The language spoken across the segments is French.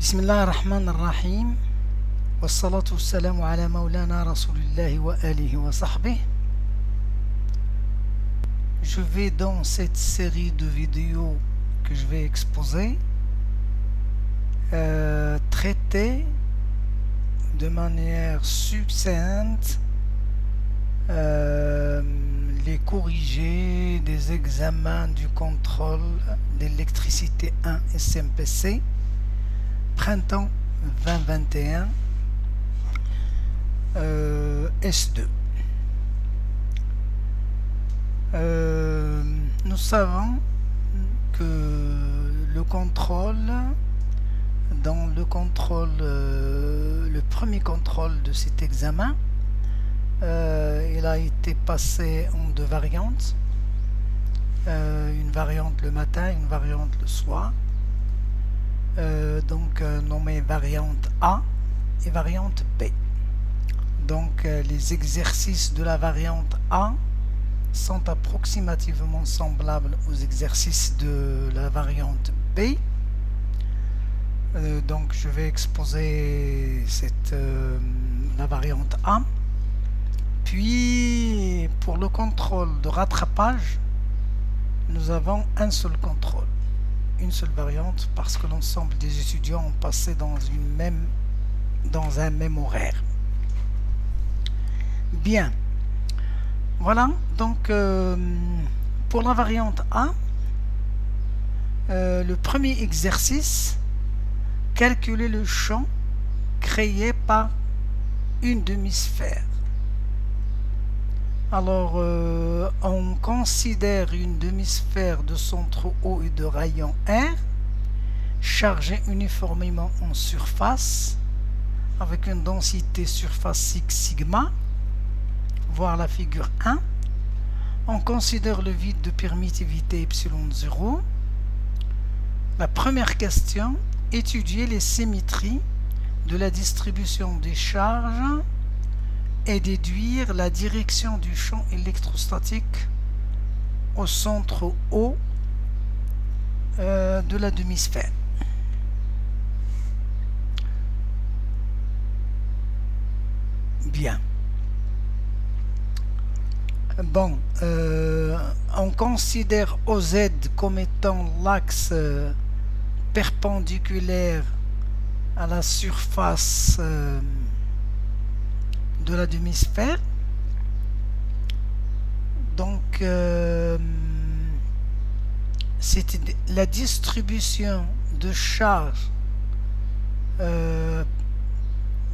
بسم الله الرحمن الرحيم والصلاة والسلام على مولانا رسول الله وآله وصحبه. Je vais dans cette série de vidéos que je vais exposer traiter de manière succincte les corrigés des examens du contrôle d'électricité 1 SMPC printemps 2021 S2. Nous savons que le contrôle, dans le contrôle, le premier contrôle de cet examen, il a été passé en deux variantes, une variante le matin, une variante le soir, nommée variante A et variante B. Donc les exercices de la variante A sont approximativement semblables aux exercices de la variante B. Donc je vais exposer la variante A. Puis pour le contrôle de rattrapage, nous avons un seul contrôle, une seule variante, parce que l'ensemble des étudiants ont passé dans un même horaire. Bien. Voilà, donc pour la variante A, le premier exercice, calculer le champ créé par une demi-sphère. Alors, on considère une demi-sphère de centre O et de rayon R, chargée uniformément en surface, avec une densité surface X sigma, voir la figure 1. On considère le vide de permittivité ε0. La première question, étudier les symétries de la distribution des charges et déduire la direction du champ électrostatique au centre O de la demi-sphère. Bien. Bon, on considère OZ comme étant l'axe perpendiculaire à la surface de la demi-sphère. Donc, c'est la distribution de charge.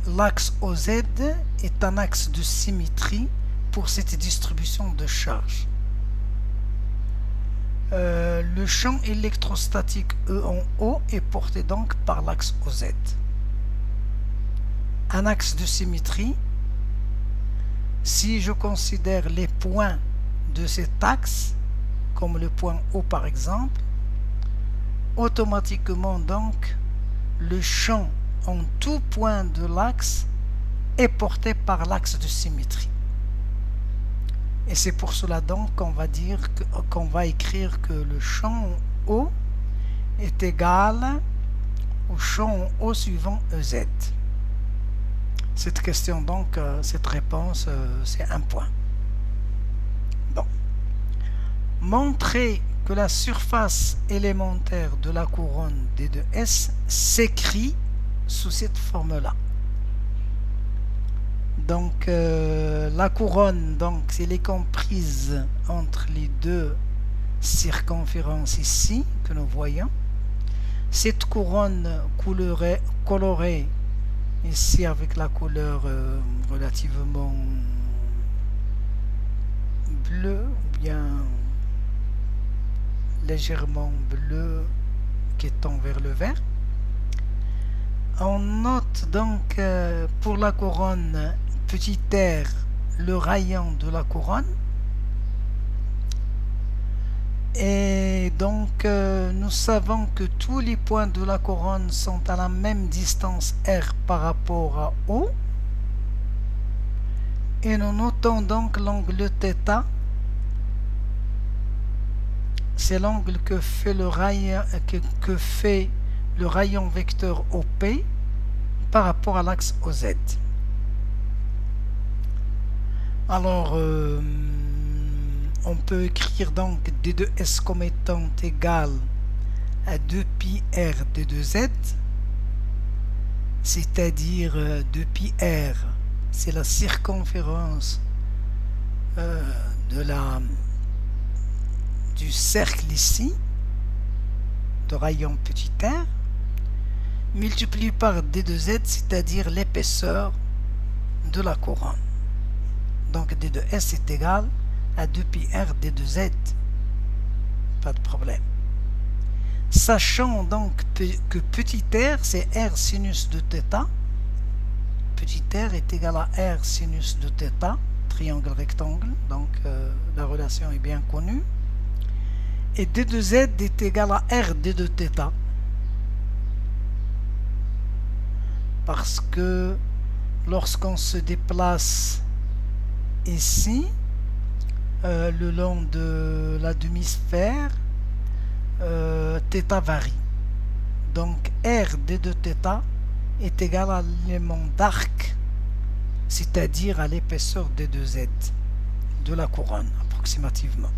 L'axe OZ est un axe de symétrie pour cette distribution de charge. Le champ électrostatique E en O est porté donc par l'axe OZ. Un axe de symétrie, si je considère les points de cet axe, comme le point O par exemple, automatiquement donc le champ en tout point de l'axe est porté par l'axe de symétrie. Et c'est pour cela donc qu'on va écrire que le champ O est égal au champ O suivant EZ. Cette question donc, cette réponse, c'est un point. Bon. Montrer que la surface élémentaire de la couronne D2S s'écrit sous cette forme-là. Donc la couronne, donc elle est comprise entre les deux circonférences ici que nous voyons. Cette couronne colorée ici avec la couleur relativement bleue, ou bien légèrement bleu qui tend vers le vert. On note donc pour la couronne petit r le rayon de la couronne, et donc nous savons que tous les points de la couronne sont à la même distance r par rapport à O, et nous notons donc l'angle θ, c'est l'angle que fait le rayon vecteur OP par rapport à l'axe OZ. Alors, on peut écrire donc D2S comme étant égal à 2πr D2Z, c'est-à-dire 2πr, c'est la circonférence du cercle ici, de rayon petit r, multiplié par D2Z, c'est-à-dire l'épaisseur de la couronne. Donc D2S est égal à 2πr D2Z. Pas de problème. Sachant donc que petit r, c'est r sinus de θ. Petit r est égal à r sinus de θ, triangle rectangle, donc la relation est bien connue. Et D2Z est égal à r d de θ. Parce que lorsqu'on se déplace ici, le long de la demi-sphère, θ varie. Donc r d de θ est égal à l'élément d'arc, c'est-à-dire à l'épaisseur d2z de la couronne, approximativement.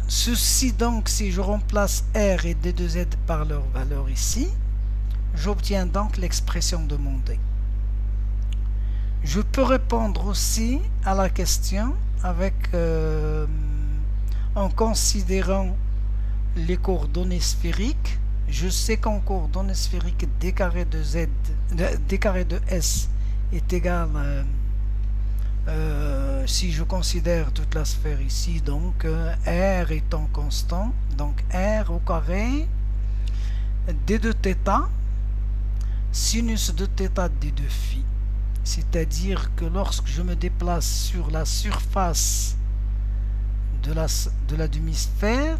Ceci donc, si je remplace r et d2z par leur valeur ici, j'obtiens donc l'expression demandée. Je peux répondre aussi à la question avec en considérant les coordonnées sphériques. Je sais qu'en coordonnées sphériques d carré de z, d carré de s est égal si je considère toute la sphère ici, donc r étant constant, donc r au carré d de θ sinus de θ d de phi. C'est-à-dire que lorsque je me déplace sur la surface de la demi-sphère,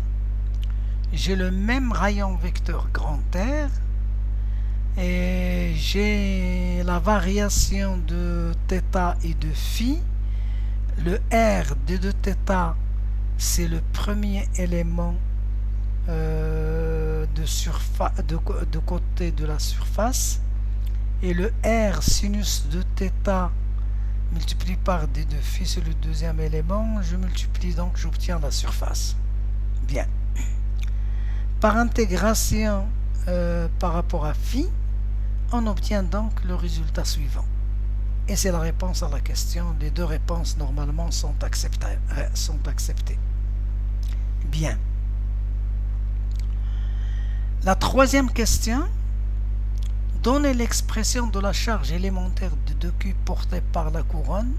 j'ai le même rayon vecteur grand R et j'ai la variation de θ et de phi. Le R d de θ, c'est le premier élément de côté de la surface, et le R sinus de θ multiplié par d de phi, c'est le deuxième élément. Je multiplie donc, j'obtiens la surface. Bien. Par intégration par rapport à phi, on obtient donc le résultat suivant. Et c'est la réponse à la question. Les deux réponses normalement sont acceptées. Bien. La troisième question. Donnez l'expression de la charge élémentaire de 2Q portée par la couronne.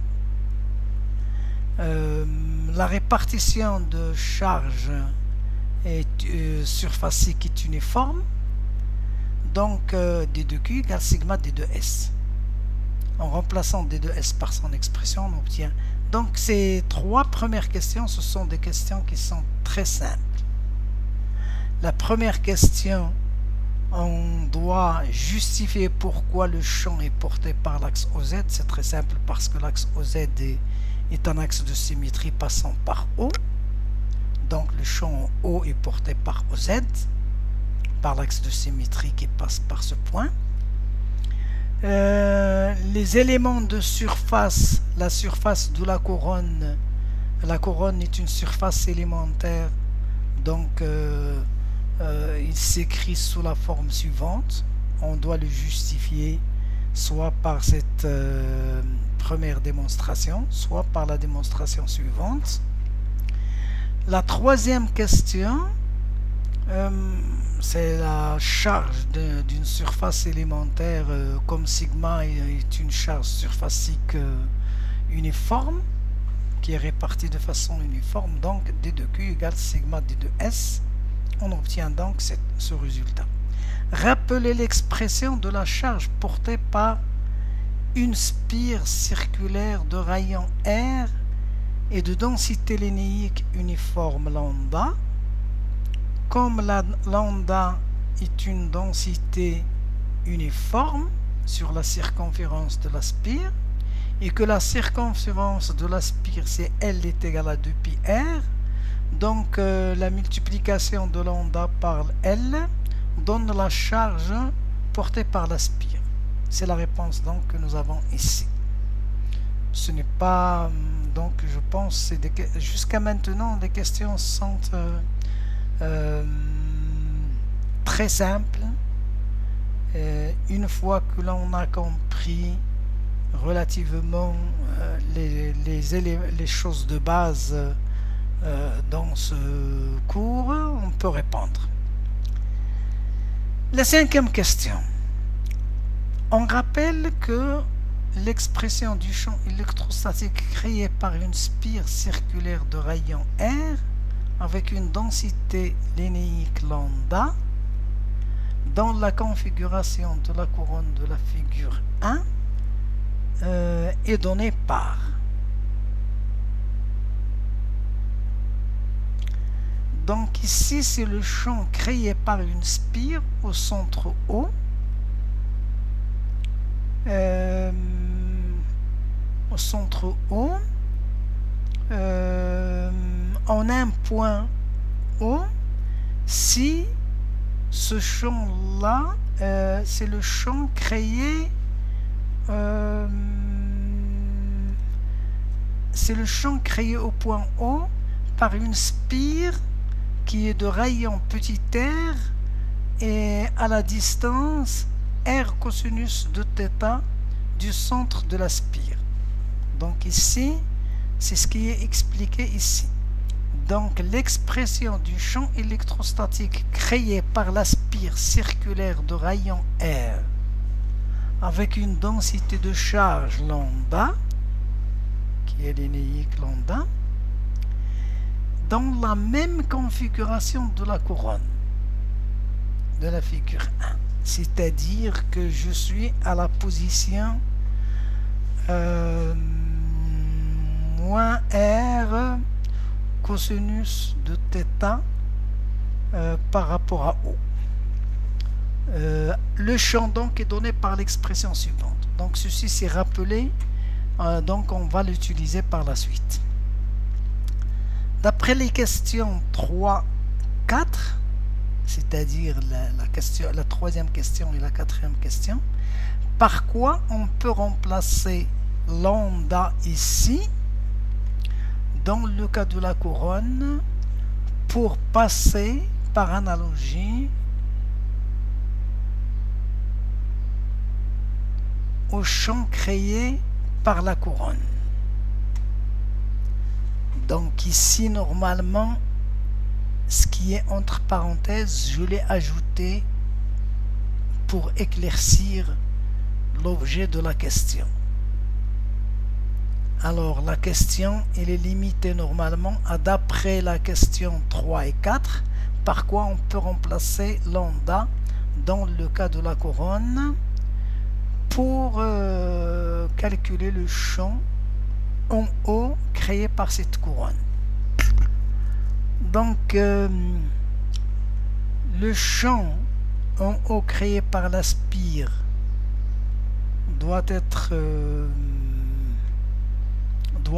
La répartition de charge surfacique est uniforme. Donc D2Q égale sigma D2S. En remplaçant D2S par son expression, on obtient. Donc ces trois premières questions, ce sont des questions qui sont très simples. La première question, on doit justifier pourquoi le champ est porté par l'axe OZ. C'est très simple parce que l'axe OZ est un axe de symétrie passant par O. Donc le champ O est porté par OZ, par l'axe de symétrie qui passe par ce point. Les éléments de surface, la surface de la couronne est une surface élémentaire, donc il s'écrit sous la forme suivante. On doit le justifier soit par cette première démonstration, soit par la démonstration suivante. La troisième question, c'est la charge d'une surface élémentaire, comme sigma est une charge surfacique uniforme qui est répartie de façon uniforme, donc D2Q égale sigma D2S. On obtient donc ce résultat. Rappelez l'expression de la charge portée par une spire circulaire de rayon R et de densité linéique uniforme lambda. Comme la lambda est une densité uniforme sur la circonférence de la spire et que la circonférence de la spire c'est L est égal à 2πr, Donc la multiplication de lambda par L donne la charge portée par la spire. C'est la réponse donc que nous avons ici. Ce n'est pas donc je pense jusqu'à maintenant les questions sont très simples. Une fois que l'on a compris relativement les choses de base dans ce cours, on peut répondre. La 5e question. On rappelle que l'expression du champ électrostatique créé par une spire circulaire de rayon R avec une densité linéique lambda dans la configuration de la couronne de la figure 1 est donnée par. Donc ici c'est le champ créé par une spire au centre O. Au centre O, en un point O, si ce champ-là, c'est le champ créé, au point O par une spire qui est de rayon petit r et à la distance r cosinus de θ du centre de la spire. Donc ici, c'est ce qui est expliqué ici. Donc l'expression du champ électrostatique créé par la spire circulaire de rayon R avec une densité de charge lambda, qui est linéique lambda, dans la même configuration de la couronne de la figure 1. C'est-à-dire que je suis à la position moins R cosinus de θ par rapport à O. Le champ donc est donné par l'expression suivante. Donc ceci s'est rappelé, donc on va l'utiliser par la suite. D'après les questions 3, 4, c'est-à-dire la 3e question et la 4e question, par quoi on peut remplacer lambda ici dans le cas de la couronne pour passer par analogie au champ créé par la couronne. Donc ici normalement ce qui est entre parenthèses, je l'ai ajouté pour éclaircir l'objet de la question. Alors la question, elle est limitée normalement à d'après la question 3 et 4, par quoi on peut remplacer lambda dans le cas de la couronne pour calculer le champ en haut créé par cette couronne. Donc le champ en haut créé par la spire doit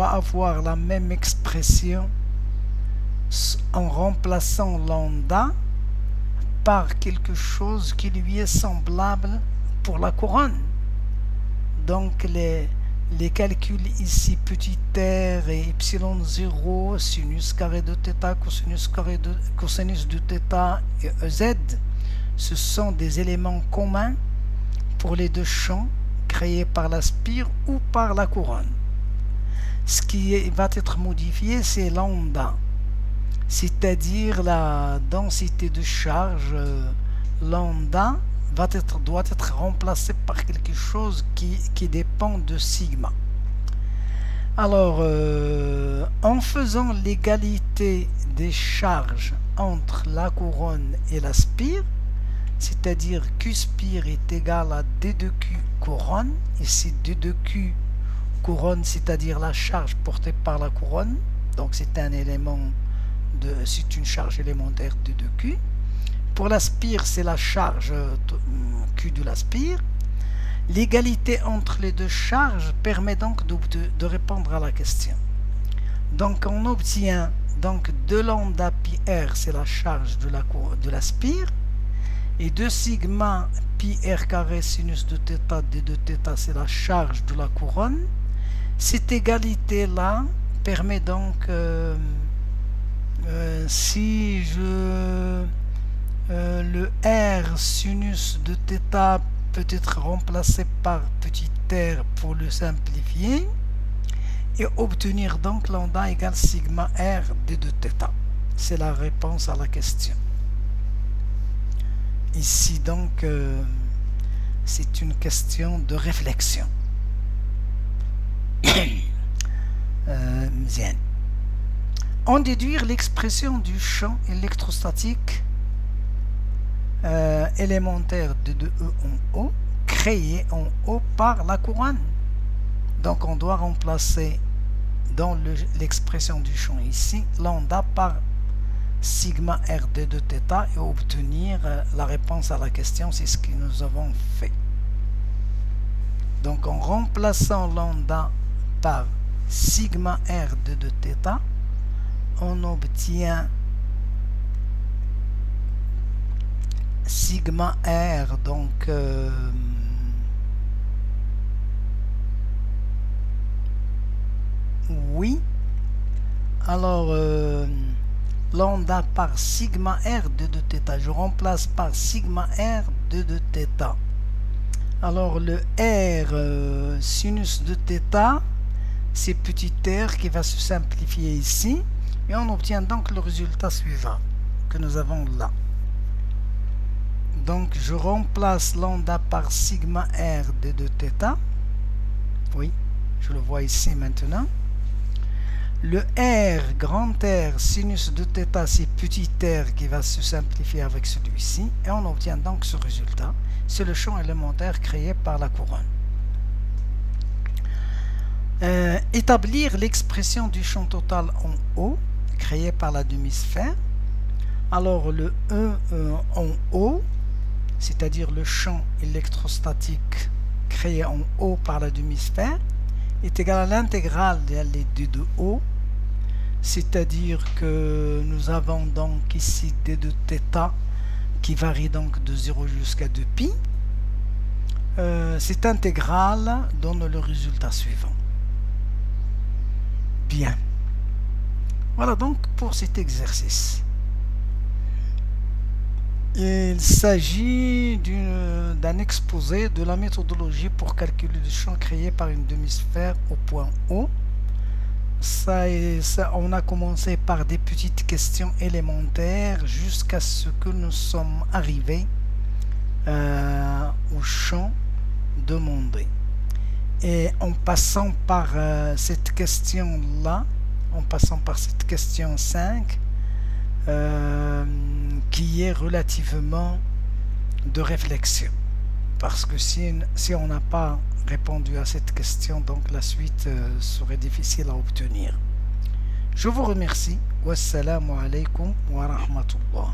avoir la même expression en remplaçant lambda par quelque chose qui lui est semblable pour la couronne. Donc les calculs ici, petit r et epsilon 0, sinus carré de θ, cosinus de θ et ez, ce sont des éléments communs pour les deux champs créés par la spire ou par la couronne. Ce qui va être modifié, c'est lambda, c'est-à-dire la densité de charge lambda doit être remplacé par quelque chose qui dépend de sigma. Alors, en faisant l'égalité des charges entre la couronne et la spire, c'est-à-dire Q spire est égal à D2Q couronne, ici D2Q couronne, c'est-à-dire la charge portée par la couronne, donc c'est un élément c'est une charge élémentaire D2Q. Pour la spire, c'est la charge Q de la spire. L'égalité entre les deux charges permet donc de répondre à la question. Donc on obtient donc de lambda pi r, c'est la charge de la spire, et de sigma pi r carré sinus de θ d de θ, c'est la charge de la couronne. Cette égalité-là permet donc, si je le r sinus de θ peut être remplacé par petit r pour le simplifier, et obtenir donc lambda égale sigma r d de θ. C'est la réponse à la question. Ici donc, c'est une question de réflexion. En déduire l'expression du champ électrostatique élémentaire de 2E en haut, créé en haut par la couronne. Donc on doit remplacer dans l'expression du champ ici lambda par sigma r d de θ et obtenir la réponse à la question. C'est ce que nous avons fait. Donc en remplaçant lambda par sigma r d de θ, on obtient sigma r, donc oui, alors lambda par sigma r d de θ, je remplace par sigma r d de θ. Alors le r sinus de θ, c'est petit r qui va se simplifier ici, et on obtient donc le résultat suivant que nous avons là. Donc je remplace lambda par sigma r d de θ. Oui, je le vois ici maintenant. Le r, grand R, sinus de θ, c'est petit r qui va se simplifier avec celui-ci, et on obtient donc ce résultat. C'est le champ élémentaire créé par la couronne. Établir l'expression du champ total en haut, créé par la demi-sphère. Alors le E en haut, c'est-à-dire le champ électrostatique créé en haut par la demi-sphère, est égal à l'intégrale des d de haut, c'est-à-dire que nous avons donc ici d de θ qui varie donc de 0 jusqu'à 2π. Cette intégrale donne le résultat suivant. Bien. Voilà donc pour cet exercice. Il s'agit d'un exposé de la méthodologie pour calculer le champ créé par une demi-sphère au point O. On a commencé par des petites questions élémentaires jusqu'à ce que nous sommes arrivés au champ demandé. Et en passant par cette question-là, en passant par cette question 5, qui est relativement de réflexion, parce que si on n'a pas répondu à cette question, donc la suite serait difficile à obtenir. Je vous remercie. Wassalamu alaikum wa rahmatullah.